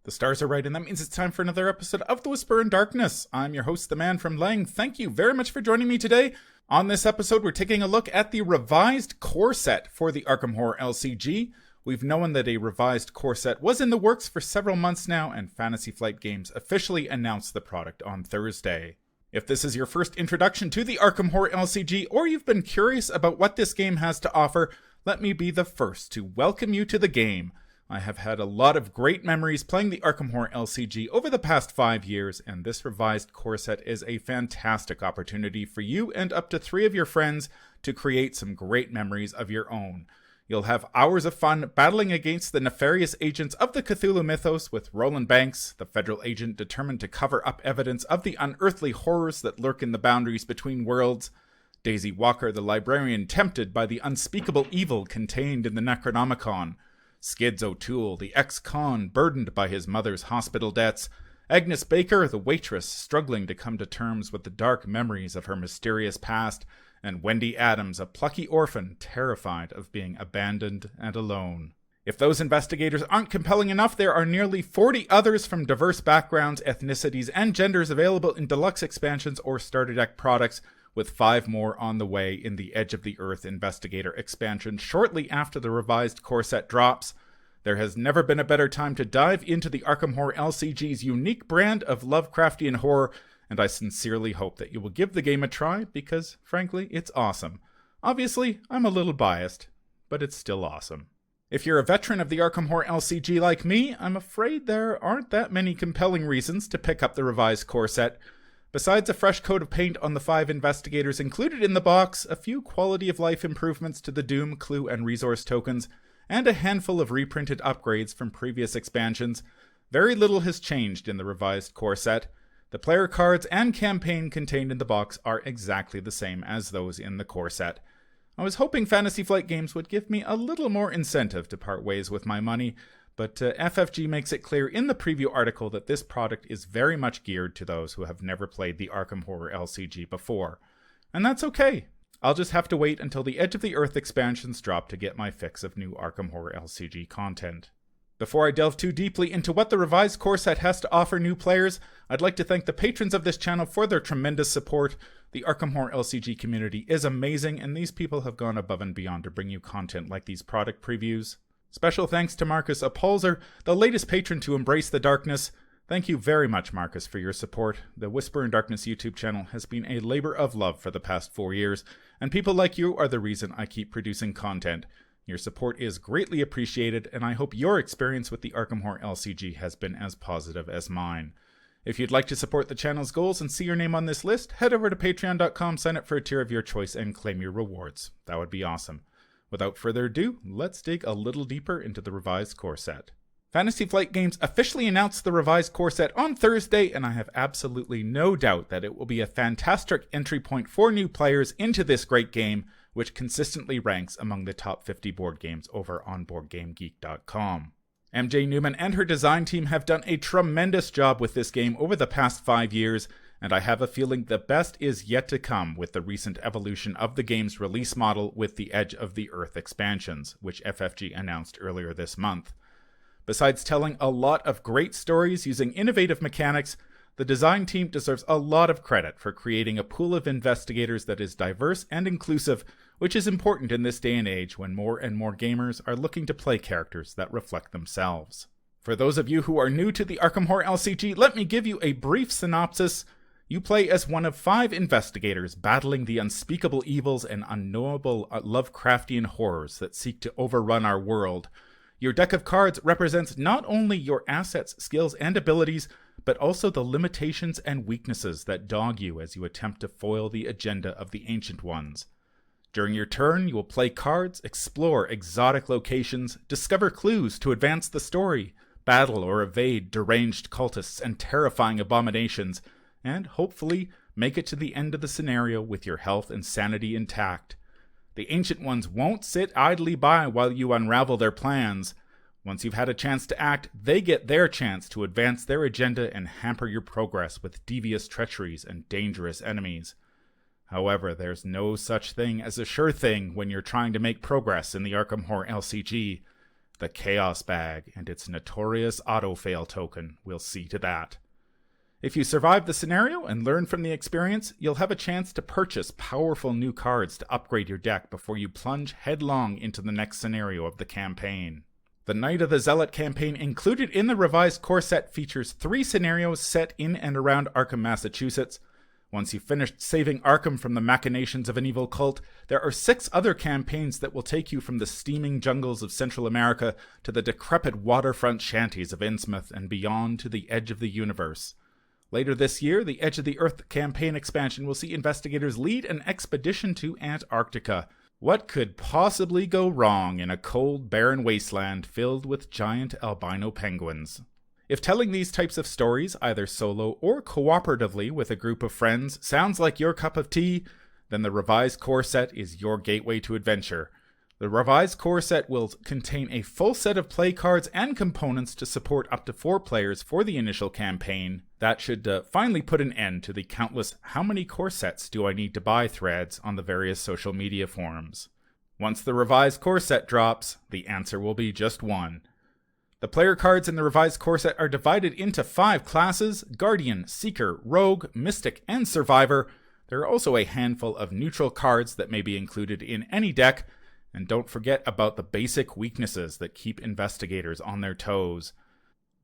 The stars are right, and that means it's time for another episode of The Whisper in Darkness. I'm your host, the Man from Leng. Thank you very much for joining me today. On this episode, we're taking a look at the revised core set for the Arkham Horror LCG. We've known that a revised core set was in the works for several months now, and Fantasy Flight Games officially announced the product on Thursday. If this is your first introduction to the Arkham Horror LCG, or you've been curious about what this game has to offer, let me be the first to welcome you to the game. I have had a lot of great memories playing the Arkham Horror LCG over the past 5 years, and this revised core set is a fantastic opportunity for you and up to 3 of your friends to create some great memories of your own. You'll have hours of fun battling against the nefarious agents of the Cthulhu mythos with Roland Banks, the federal agent determined to cover up evidence of the unearthly horrors that lurk in the boundaries between worlds, Daisy Walker, the librarian tempted by the unspeakable evil contained in the Necronomicon, Skids O'Toole, the ex-con burdened by his mother's hospital debts, Agnes Baker, the waitress struggling to come to terms with the dark memories of her mysterious past, and Wendy Adams, a plucky orphan terrified of being abandoned and alone. If those investigators aren't compelling enough, there are nearly 40 others from diverse backgrounds, ethnicities, and genders available in deluxe expansions or starter deck products, with 5 more on the way in the Edge of the Earth Investigator expansion shortly after the revised core set drops. There has never been a better time to dive into the Arkham Horror LCG's unique brand of Lovecraftian horror, and I sincerely hope that you will give the game a try because, frankly, it's awesome. Obviously, I'm a little biased, but it's still awesome. If you're a veteran of the Arkham Horror LCG like me, I'm afraid there aren't that many compelling reasons to pick up the revised core set. Besides a fresh coat of paint on the 5 investigators included in the box, a few quality of life improvements to the Doom, Clue, and Resource tokens, and a handful of reprinted upgrades from previous expansions, very little has changed in the revised core set. The player cards and campaign contained in the box are exactly the same as those in the core set. I was hoping Fantasy Flight Games would give me a little more incentive to part ways with my money, but FFG makes it clear in the preview article that this product is very much geared to those who have never played the Arkham Horror LCG before. And that's okay. I'll just have to wait until the Edge of the Earth expansions drop to get my fix of new Arkham Horror LCG content. Before I delve too deeply into what the revised core set has to offer new players, I'd like to thank the patrons of this channel for their tremendous support. The Arkham Horror LCG community is amazing, and these people have gone above and beyond to bring you content like these product previews. Special thanks to Marcus Apolzer, the latest patron to embrace the darkness. Thank you very much, Marcus, for your support. The Whisper in Darkness YouTube channel has been a labor of love for the past 4 years, and people like you are the reason I keep producing content. Your support is greatly appreciated, and I hope your experience with the Arkham Horror LCG has been as positive as mine. If you'd like to support the channel's goals and see your name on this list, head over to patreon.com, sign up for a tier of your choice, and claim your rewards. That would be awesome. Without further ado, let's dig a little deeper into the revised core set. Fantasy Flight Games officially announced the revised core set on Thursday, and I have absolutely no doubt that it will be a fantastic entry point for new players into this great game, which consistently ranks among the top 50 board games over on BoardGameGeek.com. MJ Newman and her design team have done a tremendous job with this game over the past 5 years, and I have a feeling the best is yet to come with the recent evolution of the game's release model with the Edge of the Earth expansions, which FFG announced earlier this month. Besides telling a lot of great stories using innovative mechanics, the design team deserves a lot of credit for creating a pool of investigators that is diverse and inclusive, which is important in this day and age when more and more gamers are looking to play characters that reflect themselves. For those of you who are new to the Arkham Horror LCG, let me give you a brief synopsis. You play as one of 5 investigators battling the unspeakable evils and unknowable Lovecraftian horrors that seek to overrun our world. Your deck of cards represents not only your assets, skills, and abilities, but also the limitations and weaknesses that dog you as you attempt to foil the agenda of the Ancient Ones. During your turn, you will play cards, explore exotic locations, discover clues to advance the story, battle or evade deranged cultists and terrifying abominations, and hopefully make it to the end of the scenario with your health and sanity intact. The Ancient Ones won't sit idly by while you unravel their plans. Once you've had a chance to act, they get their chance to advance their agenda and hamper your progress with devious treacheries and dangerous enemies. However, there's no such thing as a sure thing when you're trying to make progress in the Arkham Horror LCG. the Chaos Bag and its notorious auto-fail token. We'll see to that. If you survive the scenario and learn from the experience, you'll have a chance to purchase powerful new cards to upgrade your deck before you plunge headlong into the next scenario of the campaign. The Night of the Zealot campaign included in the revised core set features 3 scenarios set in and around Arkham, Massachusetts. Once you've finished saving Arkham from the machinations of an evil cult, there are 6 other campaigns that will take you from the steaming jungles of Central America to the decrepit waterfront shanties of Innsmouth and beyond to the edge of the universe. Later this year, the Edge of the Earth campaign expansion will see investigators lead an expedition to Antarctica. What could possibly go wrong in a cold, barren wasteland filled with giant albino penguins? If telling these types of stories, either solo or cooperatively with a group of friends, sounds like your cup of tea, then the revised core set is your gateway to adventure. The revised core set will contain a full set of play cards and components to support up to 4 players for the initial campaign. That should finally put an end to the countless "how many core sets do I need to buy" threads on the various social media forums. Once the revised core set drops, the answer will be just one. The player cards in the revised core set are divided into 5 classes: Guardian, Seeker, Rogue, Mystic, and Survivor. There are also a handful of neutral cards that may be included in any deck. And don't forget about the basic weaknesses that keep investigators on their toes.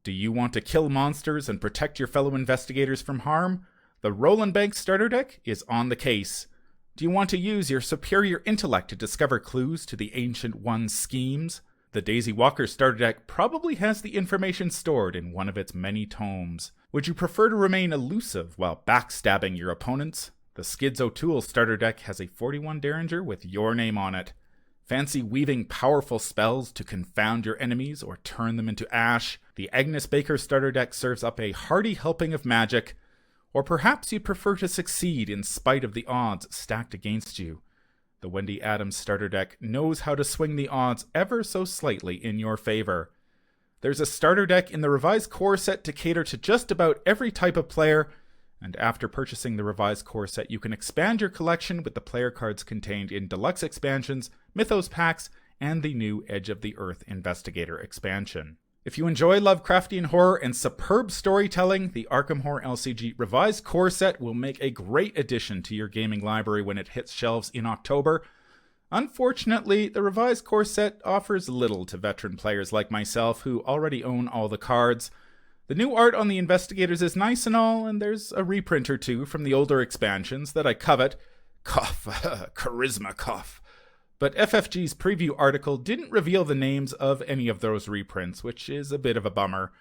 Do you want to kill monsters and protect your fellow investigators from harm? The Roll and Bank starter deck is on the case. Do you want to use your superior intellect to discover clues to the Ancient One's schemes? The Daisy Walker starter deck probably has the information stored in one of its many tomes. Would you prefer to remain elusive while backstabbing your opponents? The Skids O'Toole starter deck has a 41 Derringer with your name on it. Fancy weaving powerful spells to confound your enemies or turn them into ash? The Agnes Baker starter deck serves up a hearty helping of magic. Or perhaps you'd prefer to succeed in spite of the odds stacked against you. The Wendy Adams starter deck knows how to swing the odds ever so slightly in your favor. There's a starter deck in the revised core set to cater to just about every type of player, and after purchasing the revised core set, you can expand your collection with the player cards contained in deluxe expansions, Mythos packs, and the new Edge of the Earth Investigator expansion. If you enjoy Lovecraftian horror and superb storytelling, the Arkham Horror LCG revised core set will make a great addition to your gaming library when it hits shelves in October. Unfortunately, the revised core set offers little to veteran players like myself who already own all the cards. The new art on the investigators is nice and all, and there's a reprint or 2 from the older expansions that I covet. Cough, charisma cough. But FFG's preview article didn't reveal the names of any of those reprints, which is a bit of a bummer.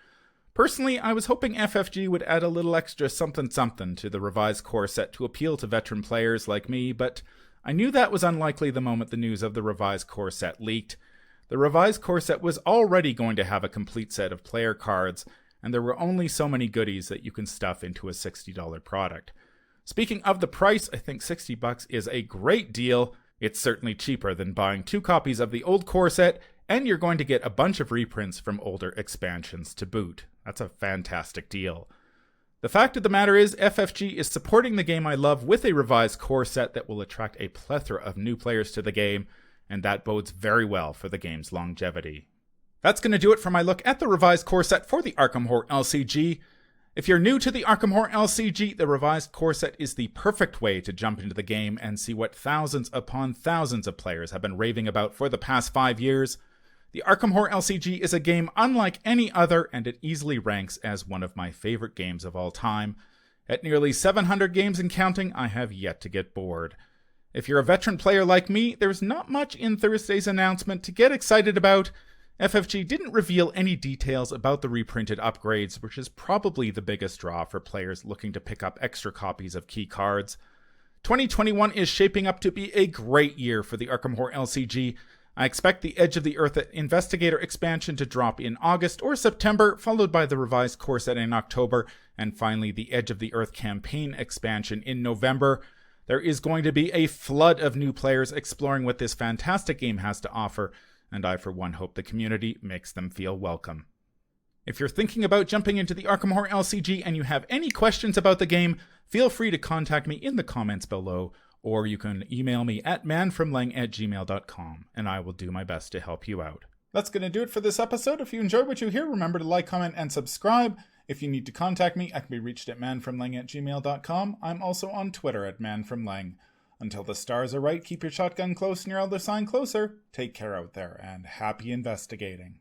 Personally, I was hoping FFG would add a little extra something to the revised core set to appeal to veteran players like me, but I knew that was unlikely the moment the news of the revised core set leaked. The revised core set was already going to have a complete set of player cards, and there were only so many goodies that you can stuff into a $60 product. Speaking of the price, I think $60 is a great deal. It's certainly cheaper than buying 2 copies of the old core set, and you're going to get a bunch of reprints from older expansions to boot. That's a fantastic deal. The fact of the matter is, FFG is supporting the game I love with a revised core set that will attract a plethora of new players to the game, and that bodes very well for the game's longevity. That's going to do it for my look at the revised core set for the Arkham Horror LCG. If you're new to the Arkham Horror LCG, the revised core set is the perfect way to jump into the game and see what thousands upon thousands of players have been raving about for the past 5 years. The Arkham Horror LCG is a game unlike any other, and it easily ranks as one of my favorite games of all time. At nearly 700 games and counting, I have yet to get bored. If you're a veteran player like me, there's not much in Thursday's announcement to get excited about. FFG didn't reveal any details about the reprinted upgrades, which is probably the biggest draw for players looking to pick up extra copies of key cards. 2021 is shaping up to be a great year for the Arkham Horror LCG. I expect the Edge of the Earth Investigator expansion to drop in August or September, followed by the revised core set in October, and finally the Edge of the Earth campaign expansion in November. There is going to be a flood of new players exploring what this fantastic game has to offer, and I for one hope the community makes them feel welcome. If you're thinking about jumping into the Arkham Horror LCG and you have any questions about the game, feel free to contact me in the comments below, or you can email me at manfromleng@gmail.com, and I will do my best to help you out. That's going to do it for this episode. If you enjoyed what you hear, remember to like, comment, and subscribe. If you need to contact me, I can be reached at manfromleng@gmail.com. I'm also on Twitter at manfromleng. Until the stars are right, keep your shotgun close and your elder sign closer. Take care out there, and happy investigating.